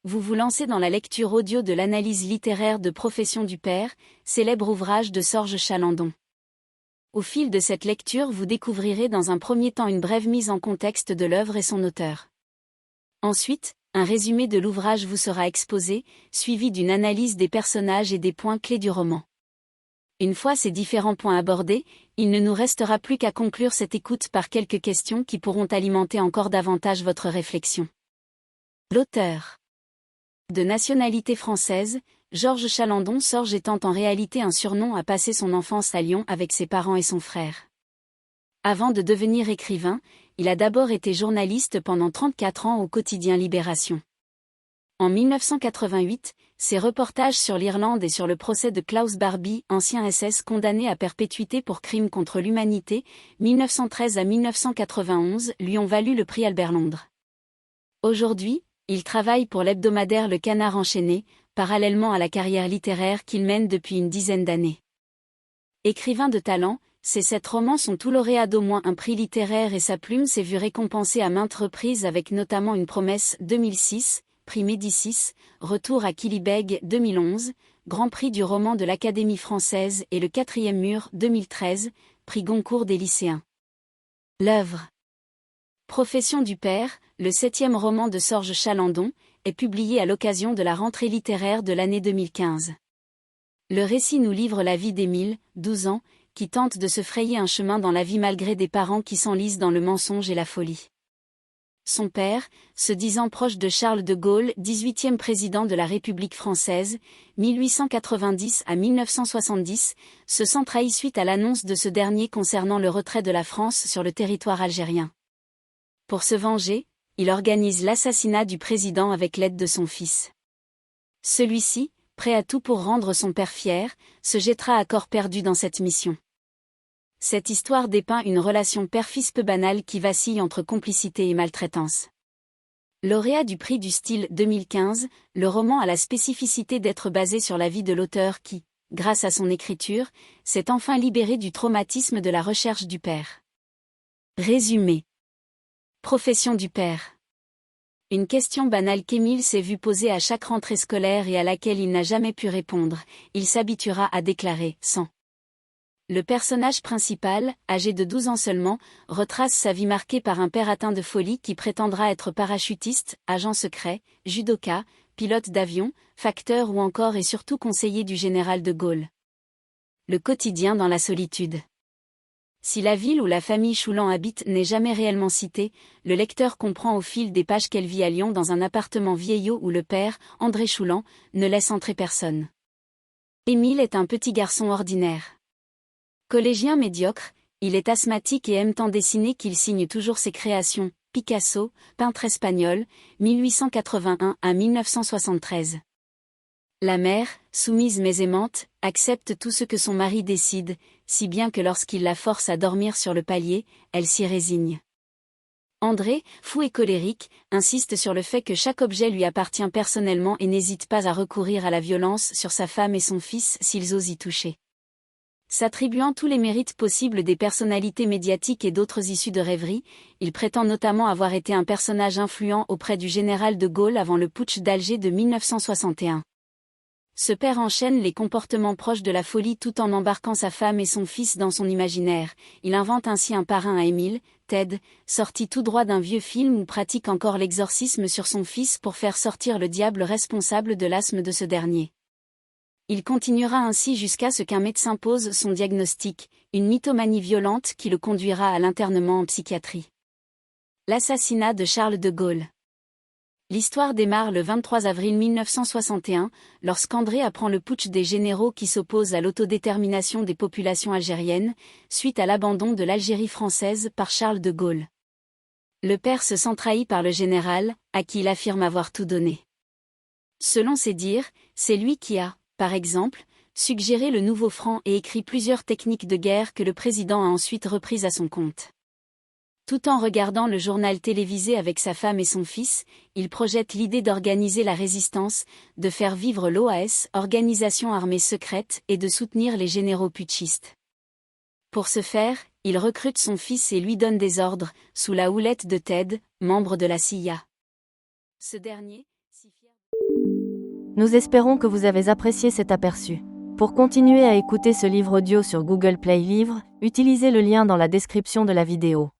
Vous vous lancez dans la lecture audio de l'analyse littéraire de Profession du Père, célèbre ouvrage de Sorge Chalandon. Au fil de cette lecture, vous découvrirez dans un premier temps une brève mise en contexte de l'œuvre et son auteur. Ensuite, un résumé de l'ouvrage vous sera exposé, suivi d'une analyse des personnages et des points clés du roman. Une fois ces différents points abordés, il ne nous restera plus qu'à conclure cette écoute par quelques questions qui pourront alimenter encore davantage votre réflexion. L'auteur. De nationalité française, Georges Chalandon. Sorge étant en réalité un surnom, a passé son enfance à Lyon avec ses parents et son frère. Avant de devenir écrivain, il a d'abord été journaliste pendant 34 ans au quotidien Libération. En 1988, ses reportages sur l'Irlande et sur le procès de Klaus Barbie, ancien SS condamné à perpétuité pour crimes contre l'humanité, 1913 à 1991, lui ont valu le prix Albert Londres. Aujourd'hui, il travaille pour l'hebdomadaire Le Canard enchaîné, parallèlement à la carrière littéraire qu'il mène depuis une dizaine d'années. Écrivain de talent, ses 7 romans sont tous lauréats d'au moins un prix littéraire et sa plume s'est vue récompensée à maintes reprises avec notamment Une promesse 2006, prix Médicis, Retour à Quillybeeg 2011, Grand prix du roman de l'Académie française et Le 4e mur 2013, prix Goncourt des lycéens. L'œuvre. Profession du Père, le 7e roman de Sorge Chalandon, est publié à l'occasion de la rentrée littéraire de l'année 2015. Le récit nous livre la vie d'Émile, 12 ans, qui tente de se frayer un chemin dans la vie malgré des parents qui s'enlisent dans le mensonge et la folie. Son père, se disant proche de Charles de Gaulle, 18e président de la République française, 1890 à 1970, se sent trahi suite à l'annonce de ce dernier concernant le retrait de la France sur le territoire algérien. Pour se venger, il organise l'assassinat du président avec l'aide de son fils. Celui-ci, prêt à tout pour rendre son père fier, se jettera à corps perdu dans cette mission. Cette histoire dépeint une relation père-fils peu banale qui vacille entre complicité et maltraitance. Lauréat du prix du style 2015, le roman a la spécificité d'être basé sur la vie de l'auteur qui, grâce à son écriture, s'est enfin libéré du traumatisme de la recherche du père. Résumé. Profession du père. Une question banale qu'Émile s'est vu poser à chaque rentrée scolaire et à laquelle il n'a jamais pu répondre, il s'habituera à déclarer « sans ». Le personnage principal, âgé de 12 ans seulement, retrace sa vie marquée par un père atteint de folie qui prétendra être parachutiste, agent secret, judoka, pilote d'avion, facteur ou encore et surtout conseiller du général de Gaulle. Le quotidien dans la solitude. Si la ville où la famille Choulan habite n'est jamais réellement citée, le lecteur comprend au fil des pages qu'elle vit à Lyon dans un appartement vieillot où le père, André Choulan, ne laisse entrer personne. Émile est un petit garçon ordinaire. Collégien médiocre, il est asthmatique et aime tant dessiner qu'il signe toujours ses créations. Picasso, peintre espagnol, 1881 à 1973. La mère, soumise mais aimante, accepte tout ce que son mari décide, si bien que lorsqu'il la force à dormir sur le palier, elle s'y résigne. André, fou et colérique, insiste sur le fait que chaque objet lui appartient personnellement et n'hésite pas à recourir à la violence sur sa femme et son fils s'ils osent y toucher. S'attribuant tous les mérites possibles des personnalités médiatiques et d'autres issues de rêveries, il prétend notamment avoir été un personnage influent auprès du général de Gaulle avant le putsch d'Alger de 1961. Ce père enchaîne les comportements proches de la folie tout en embarquant sa femme et son fils dans son imaginaire. Il invente ainsi un parrain à Émile, Ted, sorti tout droit d'un vieux film ou pratique encore l'exorcisme sur son fils pour faire sortir le diable responsable de l'asthme de ce dernier. Il continuera ainsi jusqu'à ce qu'un médecin pose son diagnostic, une mythomanie violente qui le conduira à l'internement en psychiatrie. L'assassinat de Charles de Gaulle. L'histoire démarre le 23 avril 1961, lorsqu'André apprend le putsch des généraux qui s'opposent à l'autodétermination des populations algériennes, suite à l'abandon de l'Algérie française par Charles de Gaulle. Le père se sent trahi par le général, à qui il affirme avoir tout donné. Selon ses dires, c'est lui qui a, par exemple, suggéré le nouveau franc et écrit plusieurs techniques de guerre que le président a ensuite reprises à son compte. Tout en regardant le journal télévisé avec sa femme et son fils, il projette l'idée d'organiser la résistance, de faire vivre l'OAS, organisation armée secrète, et de soutenir les généraux putschistes. Pour ce faire, il recrute son fils et lui donne des ordres, sous la houlette de Ted, membre de la CIA. Ce dernier, si fier... Nous espérons que vous avez apprécié cet aperçu. Pour continuer à écouter ce livre audio sur Google Play Livres, utilisez le lien dans la description de la vidéo.